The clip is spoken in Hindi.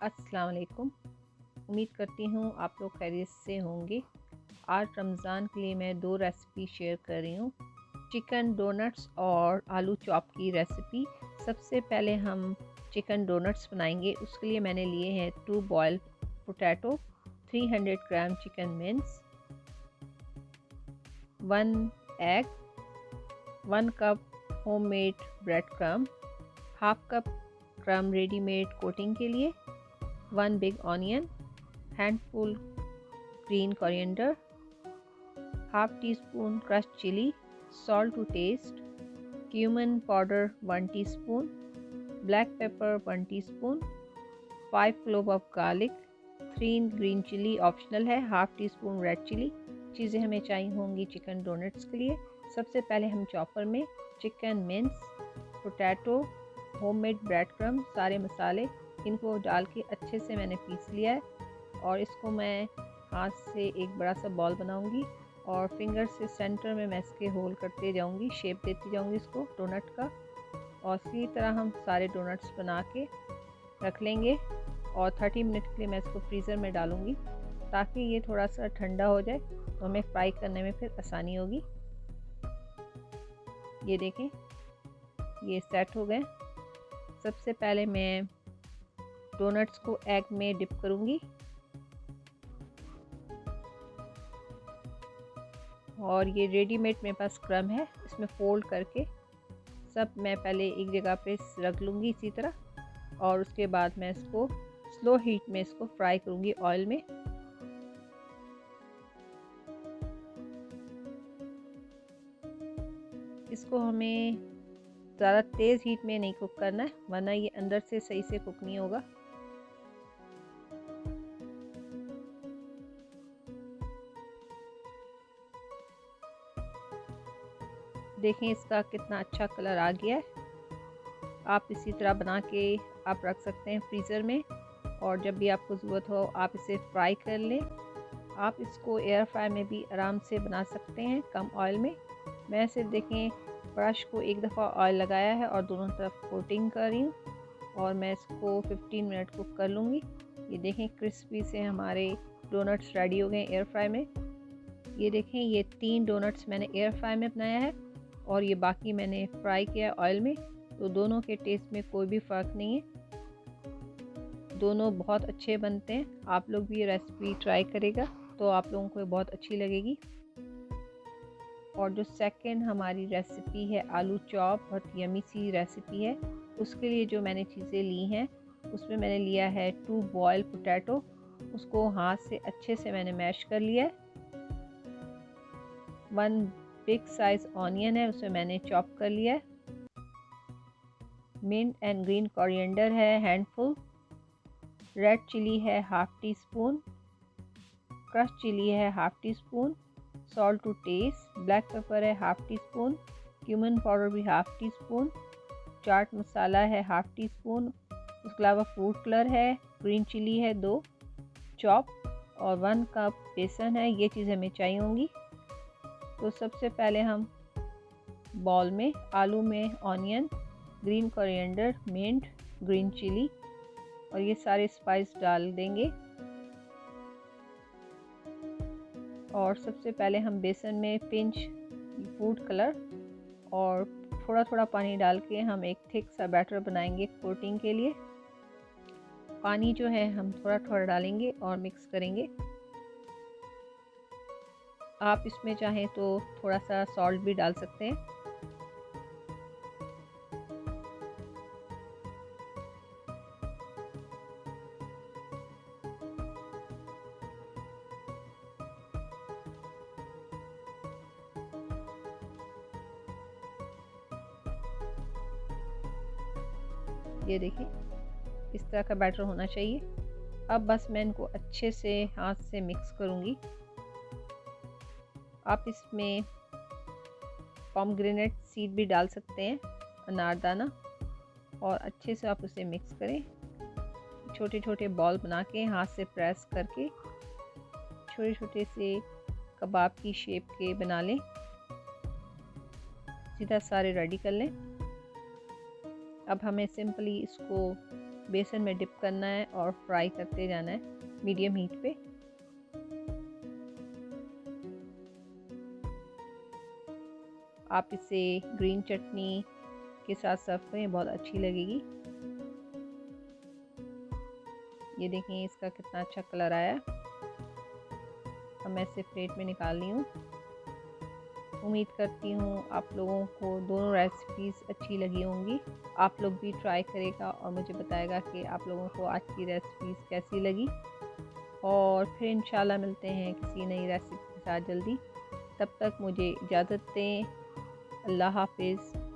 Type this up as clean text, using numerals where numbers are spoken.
अस्सलाम वालेकुम। उम्मीद करती हूँ आप लोग खैरियत से होंगे। आज रमज़ान के लिए मैं 2 रेसिपी शेयर कर रही हूँ, चिकन डोनट्स और आलू चॉप की रेसिपी। सबसे पहले हम चिकन डोनट्स बनाएंगे। उसके लिए मैंने लिए हैं 2 boiled potato, 300 gram chicken mince, 1 egg, 1 cup homemade bread crumb, half cup crumb readymade coating के लिए, 1 big onion, handful green coriander, half teaspoon crushed chili, salt to taste, cumin powder 1 teaspoon, black pepper 1 teaspoon, 5 clove of garlic, 3 green chili optional है, half teaspoon red chili. चीज़ें हमें चाहिए होंगी चिकन डोनट्स के लिए। सबसे पहले हम चॉपर में chicken mince, potato, homemade bread crumb, सारे मसाले इनको डाल के अच्छे से मैंने पीस लिया है और इसको मैं हाथ से एक बड़ा सा बॉल बनाऊंगी और फिंगर से सेंटर में मैं इसके होल करते जाऊंगी, शेप देती जाऊंगी इसको डोनट का। और इसी तरह हम सारे डोनट्स बना के रख लेंगे और 30 मिनट के लिए मैं इसको फ्रीज़र में डालूंगी ताकि ये थोड़ा सा ठंडा हो जाए तो हमें फ्राई करने में फिर आसानी होगी। ये देखें, ये सेट हो गए। सबसे पहले मैं डोनट्स को एग में डिप करूंगी और ये रेडीमेड मेरे पास क्रम्ब है, इसमें फोल्ड करके सब मैं पहले एक जगह पे रख लूँगी इसी तरह और उसके बाद मैं इसको स्लो हीट में इसको फ्राई करूँगी ऑयल में। इसको हमें ज़्यादा तेज़ हीट में नहीं कुक करना है वरना ये अंदर से सही से कुक नहीं होगा। देखें इसका कितना अच्छा कलर आ गया है। आप इसी तरह बना के आप रख सकते हैं फ्रीज़र में और जब भी आपको ज़रूरत हो आप इसे फ्राई कर लें। आप इसको एयर फ्राई में भी आराम से बना सकते हैं कम ऑयल में। मैं सिर्फ देखें ब्रश को एक दफ़ा ऑयल लगाया है और दोनों तरफ कोटिंग कर रही हूँ और मैं इसको 15 मिनट कुक कर लूँगी। ये देखें क्रिस्पी से हमारे डोनट्स रेडी हो गए एयर फ्राई में। ये देखें ये 3 डोनट्स मैंने एयर फ्राई में बनाया है और ये बाकी मैंने फ्राई किया ऑयल में, तो दोनों के टेस्ट में कोई भी फ़र्क नहीं है, दोनों बहुत अच्छे बनते हैं। आप लोग भी ये रेसिपी ट्राई करेगा तो आप लोगों को बहुत अच्छी लगेगी। और जो सेकंड हमारी रेसिपी है आलू चॉप, बहुत यमी सी रेसिपी है। उसके लिए जो मैंने चीज़ें ली हैं उसमें मैंने लिया है 2 बॉयल पोटैटो, उसको हाथ से अच्छे से मैंने मैश कर लिया है। 1 बिग साइज ऑनियन है, उसे मैंने चॉप कर लिया है। मिंट एंड ग्रीन कोरिएंडर है हैंडफुल, रेड चिली है half teaspoon, crush chilli है half teaspoon, salt to taste, black pepper है half teaspoon, cumin powder भी half teaspoon, chaat masala है हाफ टी स्पून, उसके अलावा फूड कलर है, ग्रीन चिली है 2 चॉप और 1 कप बेसन है। ये चीज़ें हमें चाहिए होंगी। तो सबसे पहले हम बॉल में आलू में onion, green coriander, mint, green chili और ये सारे स्पाइस डाल देंगे और सबसे पहले हम बेसन में पिंच फूड कलर और थोड़ा थोड़ा पानी डाल के हम एक थिक सा बैटर बनाएंगे कोटिंग के लिए। पानी जो है हम थोड़ा थोड़ा डालेंगे और मिक्स करेंगे। आप इसमें चाहें तो थोड़ा सा सॉल्ट भी डाल सकते हैं। ये देखिए इस तरह का बैटर होना चाहिए। अब बस मैं इनको अच्छे से हाथ से मिक्स करूँगी। आप इसमें पोमेग्रेनेट सीड भी डाल सकते हैं, अनारदाना, और अच्छे से आप उसे मिक्स करें। छोटे छोटे बॉल बना के हाथ से प्रेस करके छोटे छोटे से कबाब की शेप के बना लें। सीधा सारे रेडी कर लें। अब हमें सिंपली इसको बेसन में डिप करना है और फ्राई करते जाना है मीडियम हीट पे। आप इसे ग्रीन चटनी के साथ सर्व करें, बहुत अच्छी लगेगी। ये देखें इसका कितना अच्छा कलर आया। अब मैं इसे प्लेट में निकाल ली हूँ। उम्मीद करती हूँ आप लोगों को दोनों रेसिपीज़ अच्छी लगी होंगी। आप लोग भी ट्राई करेगा और मुझे बताएगा कि आप लोगों को आज की रेसिपीज़ कैसी लगी। और फिर इंशाल्लाह मिलते हैं किसी नई रेसिपी के साथ जल्दी। तब तक मुझे इजाज़त दें। अल्लाह हाफिज़।